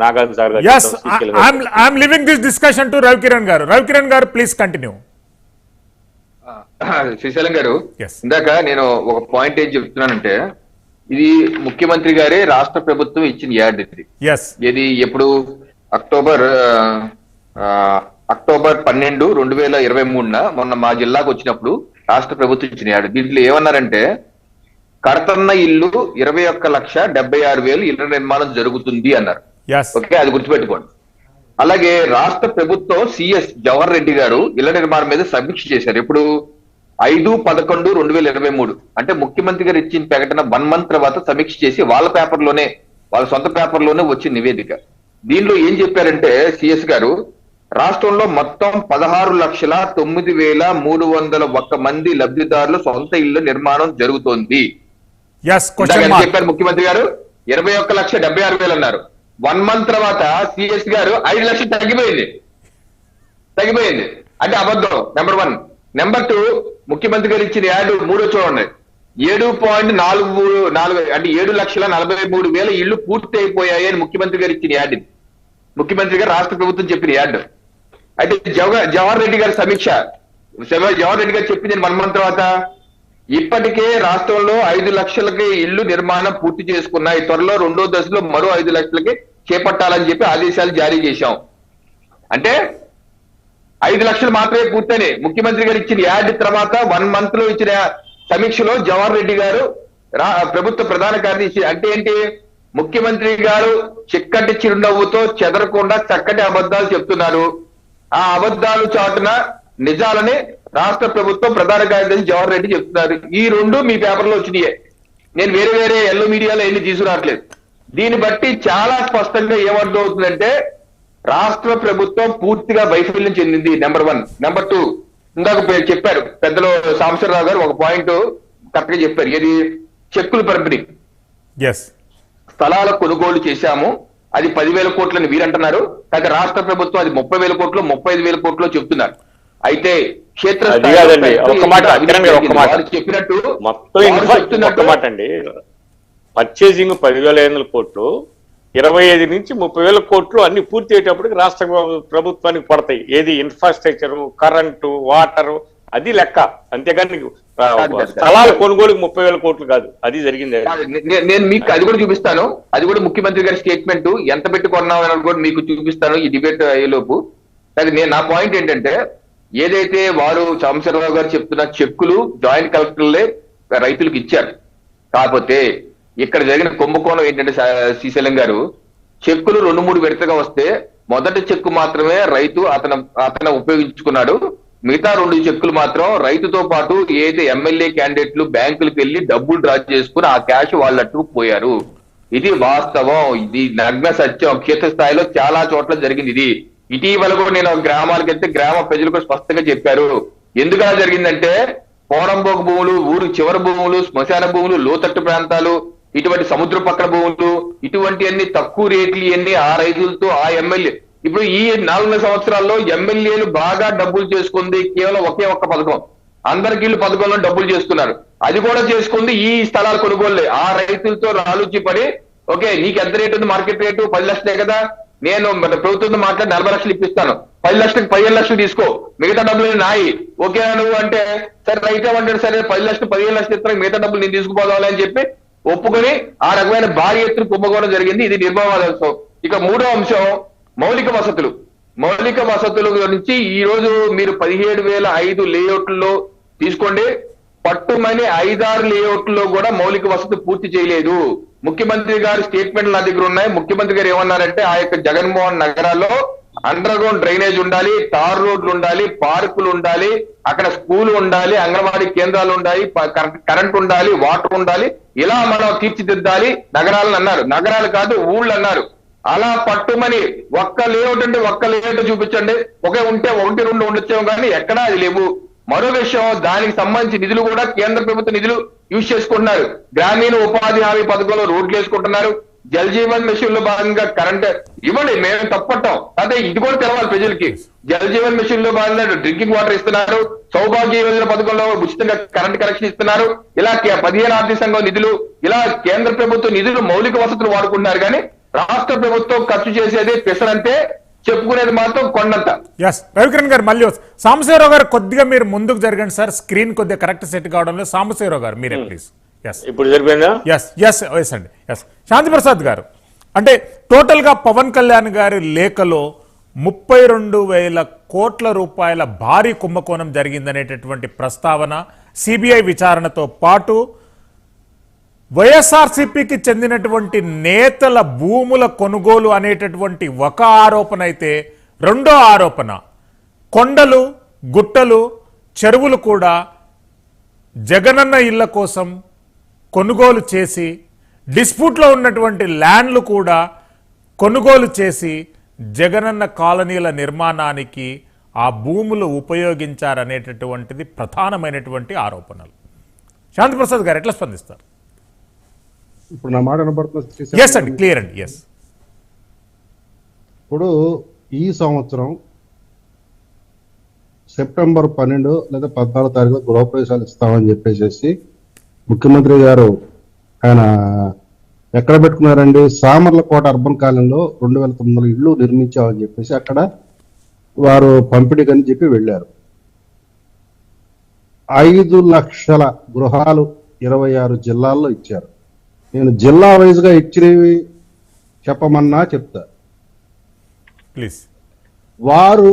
నాగార్జున సాగర్ గారు Yes, చెప్తాం, శ్రీశైలం గారు చెప్తాం. I'm leaving this discussion to Ravikiran garu. Ravikiran garu, please continue. Srisailam గారు, Yes. ఇందాక నేను ఒక పాయింట్ ఏం చెప్తున్నానంటే, ఇది ముఖ్యమంత్రి గారే రాష్ట్ర ప్రభుత్వం ఇచ్చిన యాడ్ ఇది. Yes. ఇది ఎప్పుడు అక్టోబర్ 12, 2023 మొన్న మా జిల్లాకు వచ్చినప్పుడు రాష్ట్ర ప్రభుత్వం ఇచ్చిన యాడ్. దీంట్లో ఏమన్నారంటే, కడతన్న ఇల్లు 21,76,000 ఇళ్ల నిర్మాణం జరుగుతుంది అన్నారు. Yes. ఓకే, అది గుర్తుపెట్టుకోండి. అలాగే రాష్ట్ర ప్రభుత్వం సిఎస్ జవహర్ రెడ్డి గారు ఇళ్ల నిర్మాణం మీద సమీక్ష చేశారు. ఇప్పుడు 5/11/2023 అంటే ముఖ్యమంత్రి గారు ఇచ్చిన ప్రకటన 1 month తర్వాత సమీక్ష చేసి వాళ్ళ సొంత పేపర్లోనే వచ్చిన నివేదిక. దీనిలో ఏం చెప్పారంటే సిఎస్ గారు, రాష్ట్రంలో మొత్తం 16,09,301 మంది లబ్ధిదారులు సొంత ఇళ్ల నిర్మాణం జరుగుతోంది. Yes, question mark. చెప్పారు ముఖ్యమంత్రి గారు 21,76,000 అన్నారు. 1 month తర్వాత సిఎస్ గారు 5 లక్షలు తగ్గిపోయింది అంటే అబద్ధం. నెంబర్ 1. నెంబర్ 2, ముఖ్యమంత్రి గారు ఇచ్చిన యాడ్ 3 చూడండి, 7.44 అంటే 7,43,000 ఇళ్లు పూర్తి అయిపోయాయి అని ముఖ్యమంత్రి గారు ఇచ్చిన యాడ్. ముఖ్యమంత్రి గారు రాష్ట్ర ప్రభుత్వం చెప్పిన యాడ్. అయితే జవహర్ రెడ్డి గారి సమీక్ష, జవహర్ రెడ్డి గారు చెప్పింది 1 month తర్వాత, ఇప్పటికే రాష్ట్రంలో 5 లక్షలకి ఇళ్లు నిర్మాణం పూర్తి చేసుకున్నాయి, త్వరలో 2వ దశలో మరో 5 లక్షలకి చేపట్టాలని చెప్పి ఆదేశాలు జారీ చేశాం. అంటే 5 లక్షలు మాత్రమే పూర్తయినాయి. ముఖ్యమంత్రి గారు ఇచ్చిన యాడ్ తర్వాత 1 month లో ఇచ్చిన సమీక్షలో జవహర్ రెడ్డి గారు ప్రభుత్వ ప్రధాన కార్యదర్శి అంటే ఏంటి, ముఖ్యమంత్రి గారు చిక్కటి చిరునవ్వుతో చెదరకుండా చక్కటి అబద్ధాలు చెప్తున్నారు. ఆ అబద్ధాలు చాటున నిజాలని రాష్ట్ర ప్రభుత్వం ప్రధాన కార్యదర్శి జవహర్ రెడ్డి చెప్తున్నారు. ఈ 2 మీ పేపర్లో వచ్చినాయే, నేను వేరే ఎల్లో మీడియాలో ఎన్ని తీసుకురావట్లేదు. దీన్ని బట్టి చాలా స్పష్టంగా ఏమర్థం అవుతుందంటే, రాష్ట్ర ప్రభుత్వం పూర్తిగా వైఫల్యం చెందింది. నెంబర్ 1. నెంబర్ 2, ఇందాక చెప్పారు పెద్దలు సాంబశివరావు గారు ఒక పాయింట్ కరెక్ట్ గా చెప్పారు, ఏది చెక్కులు పంపిణీ. Yes. స్థలాల కొనుగోలు చేశాము, అది 10,000 కోట్లని వీరంటున్నారు, అయితే రాష్ట్ర ప్రభుత్వం అది 30,000 కోట్లు 35,000 కోట్లు చెప్తున్నారు. అయితే చెప్పినట్టు మొత్తం మాట అండి, పర్చేసింగ్ 10,500 కోట్లు, 25 నుంచి 30,000 కోట్లు అన్ని పూర్తి అయ్యేటప్పటికి రాష్ట్ర ప్రభుత్వానికి పడతాయి. ఏది ఇన్ఫ్రాస్ట్రక్చర్, కరెంటు, వాటర్, అది లెక్క. అంతేగాని స్థలాల కొనుగోలుకి 30,000 కోట్లు కాదు, అది జరిగింది. నేను మీకు అది కూడా చూపిస్తాను, అది కూడా ముఖ్యమంత్రి గారి స్టేట్మెంట్ ఎంత పెట్టుకున్నాం అని కూడా మీకు చూపిస్తాను ఈ డిబేట్ అయ్యేలోపు. అది నా పాయింట్ ఏంటంటే, ఏదైతే వారు సాంబశివరావు గారు చెప్తున్న చెక్కులు జాయింట్ కలెక్టర్లే రైతులకు ఇచ్చారు. కాకపోతే ఇక్కడ జరిగిన కుంభకోణం ఏంటంటే శ్రీశైలం గారు, చెక్కులు 2-3 విడతగా వస్తే మొదటి చెక్కు మాత్రమే రైతు అతను ఉపయోగించుకున్నాడు, మిగతా 2 చెక్కులు మాత్రం రైతుతో పాటు ఏదైతే ఎమ్మెల్యే క్యాండిడేట్లు బ్యాంకులకు వెళ్లి డబ్బులు డ్రా చేసుకుని ఆ క్యాష్ వాళ్ళట్టు పోయారు. ఇది వాస్తవం, ఇది నగ్న సత్యం. క్షేత్రస్థాయిలో చాలా చోట్ల జరిగింది ఇది. ఇటీవల కూడా నేను గ్రామాలకు వెళ్తే గ్రామ ప్రజలకు స్పష్టంగా చెప్పారు. ఎందుకు అలా జరిగిందంటే, పోరంబోకు భూములు, ఊరు చివరి భూములు, శ్మశాన భూములు, లోతట్టు ప్రాంతాలు, ఇటువంటి సముద్ర పక్కన భూములు, ఇటువంటి అన్ని తక్కువ రేట్లు ఇవన్నీ ఆ రైతులతో ఆ ఎమ్మెల్యే. ఇప్పుడు ఈ 4 సంవత్సరాల్లో ఎమ్మెల్యేలు బాగా డబ్బులు చేసుకుంది కేవలం ఒకే ఒక్క పథకం, అందరికి ఇల్లు పథకంలో డబ్బులు చేసుకున్నారు. అది కూడా చేసుకుంది ఈ స్థలాల కొనుగోలులే. ఆ రైతులతో ఆలోచి పడి, ఓకే నీకు ఎంత రేటు ఉంది, మార్కెట్ రేటు 10 లక్షలే కదా, నేను ప్రభుత్వంతో మాట్లాడి 40 లక్షలు ఇప్పిస్తాను, 10 లక్షలకు 15 లక్షలు తీసుకో, మిగతా డబ్బులు నాయి, ఓకే నువ్వు అంటే సరే రైతే అంటాడు, సరే 10 లక్షలు 15 లక్షలు ఇస్తాను, మిగతా డబ్బులు నేను తీసుకుపోదాం అని చెప్పి ఒప్పుకొని ఆ రకమైన భారీ ఎత్తున కుంభకోణం జరిగింది. ఇది నిర్మమాదం. ఇక 6వ అంశం మౌలిక వసతులు. మౌలిక వసతుల గురించి ఈ రోజు మీరు 17,005 లేఅవుట్లో తీసుకోండి, పట్టుమని 5-6 లేఅవుట్లో కూడా మౌలిక వసతి పూర్తి చేయలేదు. ముఖ్యమంత్రి గారి స్టేట్మెంట్లు నా దగ్గర ఉన్నాయి. ముఖ్యమంత్రి గారు ఏమన్నారంటే, ఆ యొక్క జగన్మోహన్ నగరాల్లో అండర్ గ్రౌండ్ డ్రైనేజ్ ఉండాలి, తార్ రోడ్లు ఉండాలి, పార్కులు ఉండాలి, అక్కడ స్కూల్ ఉండాలి, అంగన్వాడీ కేంద్రాలు ఉండాలి, కరెంట్ ఉండాలి, వాటర్ ఉండాలి, ఇలా మనం తీర్చిదిద్దాలి నగరాలను అన్నారు. నగరాలు కాదు ఊళ్ళు అన్నారు. అలా పట్టుమని ఒక్క లేఅవుట్ అంటే ఒక్క లేఅవుట్ చూపించండి, ఒకే ఉంటే 1-2 ఉండొచ్చాము కానీ ఎక్కడా అది లేవు. మరో విషయం, దానికి సంబంధించి నిధులు కూడా కేంద్ర ప్రభుత్వ నిధులు యూజ్ చేసుకుంటున్నారు. గ్రామీణ ఉపాధి హామీ పథకంలో రోడ్లు వేసుకుంటున్నారు, జల్ జీవన్ మిషన్ లో భాగంగా కరెంట్ ఇవ్వండి, మేము తప్పట్టాం, అదే ఇది కూడా తెలవాలి ప్రజలకి. జల్ జీవన్ మిషన్ లో భాగంగా డ్రింకింగ్ వాటర్ ఇస్తున్నారు, సౌభాగ్య యోజన పథకంలో ఉచితంగా కరెంట్ కనెక్షన్ ఇస్తున్నారు, ఇలా 15 ఆర్థిక సంఘం నిధులు, ఇలా కేంద్ర ప్రభుత్వ నిధులు మౌలిక వసతులు వాడుకుంటున్నారు. కానీ రాష్ట్ర ప్రభుత్వం ఖర్చు చేసేది పెసరంతే, చెప్పుకునేది మాత్రం కొండంత. ఎస్ రవికిరణ్ గారు మళ్ళీ సాంబశివరావు గారు కొద్దిగా మీరు ముందుకు జరగండి సార్, స్క్రీన్ కొద్దిగా కరెక్ట్ సెట్ కావడంలో. సాంబశివరావు గారు మీరే ప్లీజ్. ఎస్ ఇప్పుడు సరిపోయిందా? ఎస్ ఎస్ ఎస్ అండి. ఎస్ శాంతి ప్రసాద్ గారు, అంటే టోటల్ గా పవన్ కళ్యాణ్ గారి లేఖలో 32,000 కోట్ల రూపాయల భారీ కుంభకోణం జరిగిందనేటటువంటి ప్రస్తావన, సిబిఐ విచారణతో పాటు వైఎస్ఆర్సీపీకి చెందినటువంటి నేతల భూముల కొనుగోలు అనేటటువంటి ఒక ఆరోపణ అయితే, రెండో ఆరోపణ కొండలు గుట్టలు చెరువులు కూడా జగనన్న ఇళ్ల కోసం కొనుగోలు చేసి, డిస్ప్యూట్లో ఉన్నటువంటి ల్యాండ్లు కూడా కొనుగోలు చేసి జగనన్న కాలనీల నిర్మాణానికి ఆ భూములు ఉపయోగించారనేటటువంటిది ప్రధానమైనటువంటి ఆరోపణలు. శాంతిప్రసాద్ గారు ఎట్లా స్పందిస్తారు? ఇప్పుడు నా మాట వినపడుతుంది? ఎస్ అండి, క్లియర్ అండి. ఎస్. ఇప్పుడు ఈ సంవత్సరం సెప్టెంబర్ 12 లేదా 14 తారీఖు గృహప్రవేశాలు ఇస్తామని చెప్పేసి ముఖ్యమంత్రి గారు ఆయన ఎక్కడ పెట్టుకున్నారండి? సామర్లకోట అర్బన్ కాలనీలో 2,900 ఇళ్ళు నిర్మించామని చెప్పేసి అక్కడ వారు పంపిణీకి అని చెప్పి వెళ్ళారు. 5 లక్షల గృహాలు 26 జిల్లాల్లో ఇచ్చారు. నేను జిల్లా వైజ్ గా ఇచ్చినవి చెప్పమన్నా చెప్తా, ప్లీజ్. వారు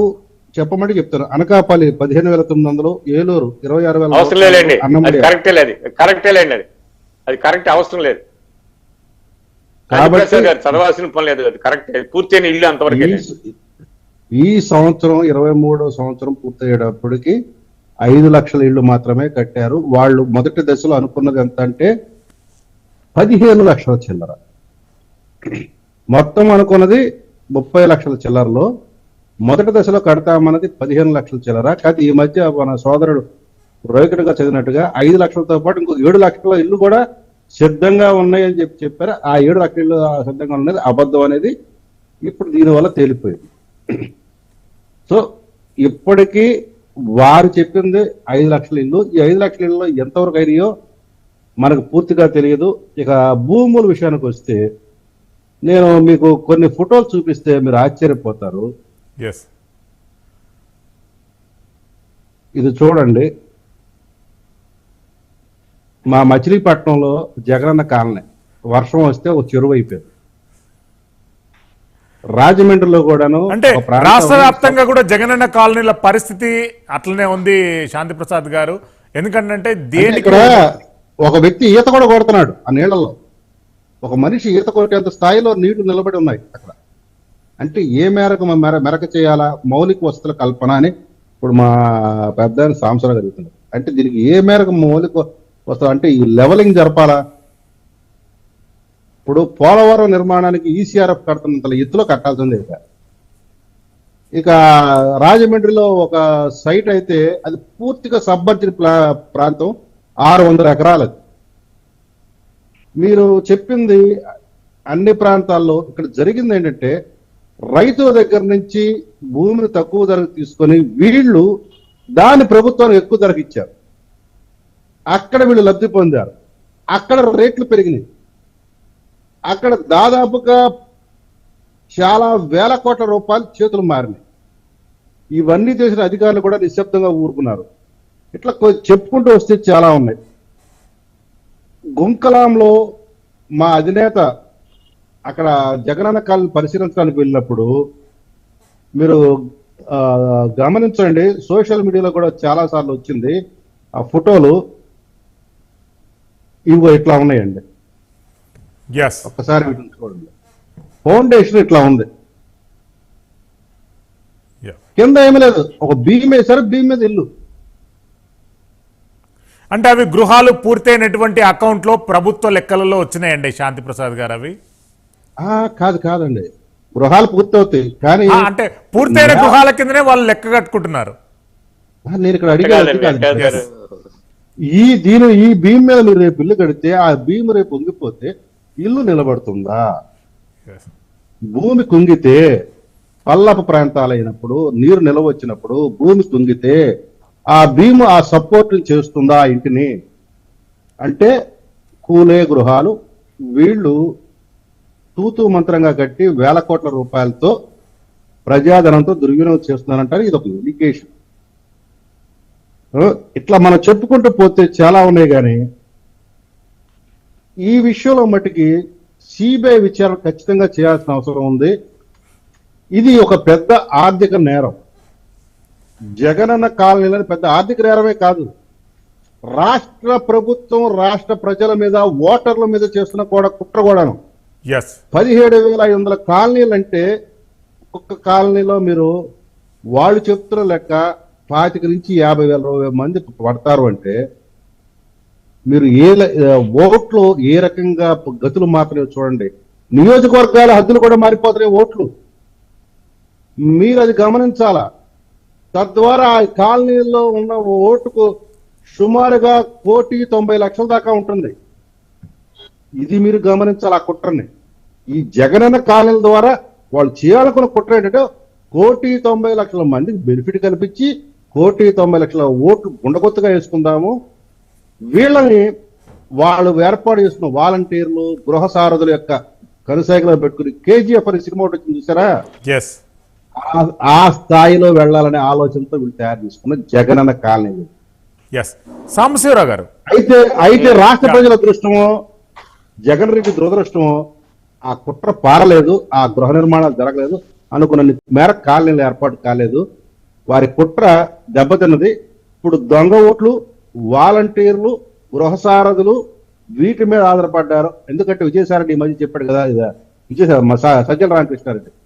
చెప్పమంటే చెప్తాను. అనకాపల్లి 15,900, ఏలూరు 26,000. అవసరం లేదండి, అది కరెక్టే లేదు, కరెక్టే లేండి, అది కరెక్ట్, అవసరం లేదు. కాబట్టి చదవాల్సిన పని లేదు, అది కరెక్ట్, పూర్తయిన ఇల్లు అంతవరకు. ఈ సంవత్సరం 23వ సంవత్సరం పూర్తయ్యేటప్పటికి 5 లక్షల ఇళ్లు మాత్రమే కట్టారు. వాళ్ళు మొదటి దశలో అనుకున్నది ఎంత అంటే 15 లక్షల చిల్లర. మొత్తం అనుకున్నది 30 లక్షల చిల్లరలో మొదటి దశలో కడతామన్నది 15 లక్షల చిల్లర. కానీ ఈ మధ్య మన సోదరుడు రోహితుడిగా చదివినట్టుగా 5 లక్షలతో పాటు ఇంకో 7 లక్షల ఇల్లు కూడా సిద్ధంగా ఉన్నాయని చెప్పారు. ఆ 7 లక్షల ఇల్లు సిద్ధంగా ఉన్నది అబద్ధం అనేది ఇప్పుడు దీనివల్ల తేలిపోయింది. సో ఇప్పటికీ వారు చెప్పింది 5 లక్షల ఇల్లు. ఈ 5 లక్షల ఇల్లు ఎంతవరకు అయినాయో మనకు పూర్తిగా తెలియదు. ఇక భూముల విషయానికి వస్తే నేను మీకు కొన్ని ఫోటోలు చూపిస్తే మీరు ఆశ్చర్యపోతారు. ఇది చూడండి, మా మచిలీపట్నంలో జగనన్న కాలనీ వర్షం వస్తే ఒక చెరువు అయిపోయింది. రాజమండ్రిలో కూడాను, అంటే రాష్ట్ర వ్యాప్తంగా కూడా జగనన్న కాలనీల పరిస్థితి అట్లనే ఉంది శాంతి ప్రసాద్ గారు. ఎందుకంటే దేనికి ఒక వ్యక్తి ఈత కూడా కొడుతున్నాడు ఆ నీళ్లలో. ఒక మనిషి ఈత కొట్టేంత స్థాయిలో నీళ్లు నిలబడి ఉన్నాయి అక్కడ. అంటే ఏ మేరకు మెరక చేయాలా, మౌలిక వసతుల కల్పన అని ఇప్పుడు మా పెద్ద సాంసరావు జరుగుతున్నారు. అంటే దీనికి ఏ మేరకు మౌలిక వసతులు అంటే ఈ లెవలింగ్ జరపాలా? ఇప్పుడు పోలవరం నిర్మాణానికి ఈసీఆర్ఎఫ్ కడుతున్నంత ఎత్తులో కట్టాల్సిందే. ఇక రాజమండ్రిలో ఒక సైట్ అయితే అది పూర్తిగా సబ్బర్జిన్ ప్రాంతం, 600 ఎకరాలది. మీరు చెప్పింది అన్ని ప్రాంతాల్లో. ఇక్కడ జరిగింది ఏంటంటే రైతుల దగ్గర నుంచి భూమిని తక్కువ ధరకు తీసుకొని వీళ్ళు దాని ప్రభుత్వానికి ఎక్కువ ధరకు ఇచ్చారు. అక్కడ వీళ్ళు లబ్ధి పొందారు. అక్కడ రేట్లు పెరిగినాయి. అక్కడ దాదాపుగా చాలా వేల కోట్ల రూపాయలు చేతులు మారినాయి. ఇవన్నీ చేసిన అధికారులు కూడా నిశ్శబ్దంగా ఊరుకున్నారు. ఇట్లా చెప్పుకుంటూ వస్తే చాలా ఉన్నాయి. గుంకలాంలో మా అధినేత అక్కడ జగనన్న కాలనీ పరిశీలించడానికి వెళ్ళినప్పుడు మీరు గమనించండి, సోషల్ మీడియాలో కూడా చాలా సార్లు వచ్చింది ఆ ఫోటోలు. ఇవి ఇట్లా ఉన్నాయండి, ఒక్కసారి వీటిని చూడండి. ఫౌండేషన్ ఇట్లా ఉంది, కింద ఏమీ లేదు, ఒక బీమ్ వేశారు, బీమ్ మీద ఇల్లు. అంటే అవి గృహాలు పూర్తయినటువంటి అకౌంట్ లో ప్రభుత్వ లెక్కలలో వచ్చినాయండి శాంతి ప్రసాద్ గారు. అవి కాదండి, గృహాలు పూర్తవుతాయి కానీ అంటే పూర్తయిన గృహాల కిందనే వాళ్ళు లెక్క కట్టుకుంటున్నారు. నేను ఇక్కడ అడిగాను, ఈ భీమ్ మీద మీరు రేపు ఇల్లు కడితే ఆ భీమ్ రేపు పొంగిపోతే ఇల్లు నిలబడుతుందా? భూమి కుంగితే, పల్లపు ప్రాంతాలైనప్పుడు నీరు నిలవ వచ్చినప్పుడు భూమి కుంగితే ఆ భీము ఆ సపోర్ట్ చేస్తుందా ఆ ఇంటిని? అంటే కూలే గృహాలు వీళ్ళు తూతూ మంత్రంగా కట్టి వేల కోట్ల రూపాయలతో ప్రజాధనంతో దుర్వినియోగం చేస్తున్నారంటారు. ఇది ఒక ఇండికేషన్. ఇట్లా మనం చెప్పుకుంటూ పోతే చాలా ఉన్నాయి, కానీ ఈ విషయంలో మట్టుకి సిబిఐ విచారణ ఖచ్చితంగా చేయాల్సిన అవసరం ఉంది. ఇది ఒక పెద్ద ఆర్థిక నేరం. జగనన్న కాలనీలని పెద్ద ఆర్థిక నేరమే కాదు, రాష్ట్ర ప్రభుత్వం రాష్ట్ర ప్రజల మీద ఓటర్ల మీద చేస్తున్న కుట్ర కూడాను. 17,500 కాలనీలు అంటే ఒక్కొక్క కాలనీలో మీరు వాళ్ళు చెప్తున్న లెక్క 25 నుంచి 50,000 మంది పడతారు అంటే మీరు ఓట్లు ఏ రకంగా గతులు మాత్రమే చూడండి. నియోజకవర్గాల హద్దులు కూడా మారిపోతున్నాయి ఓట్లు. మీరు అది గమనించాలా. తద్వారా ఆ కాలనీలో ఉన్న ఓటుకు సుమారుగా 1,90,00,000 దాకా ఉంటుంది. ఇది మీరు గమనించాలి ఆ కుట్రని. ఈ జగనన్న కాలనీల ద్వారా వాళ్ళు చేయాలనుకున్న కుట్ర ఏంటంటే 1,90,00,000 మందికి బెనిఫిట్ కల్పించి 1,90,00,000 ఓట్లు గుండగొత్తుగా వేసుకుందాము. వీళ్ళని వాళ్ళు ఏర్పాటు చేస్తున్న వాలంటీర్లు, గృహ సారథుల యొక్క కనుసైగలో పెట్టుకుని కేజీఎఫ్ అనే సినిమా ఒకటి వచ్చింది చూసారా, ఆ స్థాయిలో వెళ్లాలనే ఆలోచనతో వీళ్ళు తయారు చేసుకున్న జగనన్న కాలనీ. సాంబశివరావు గారు, అయితే రాష్ట్ర ప్రజల అదృష్టమో జగన్ రెడ్డి దురదృష్టమో ఆ కుట్ర పారలేదు, ఆ గృహ నిర్మాణాలు జరగలేదు, అనుకున్న మేర కాలనీలు ఏర్పాటు కాలేదు. వారి కుట్ర దెబ్బతిన్నది. ఇప్పుడు దొంగ ఓట్లు, వాలంటీర్లు, గృహ సారథులు వీటి మీద ఆధారపడ్డారు. ఎందుకంటే విజయసాయి రెడ్డి ఈ మధ్య చెప్పాడు కదా, సజ్జల రామకృష్ణారెడ్డి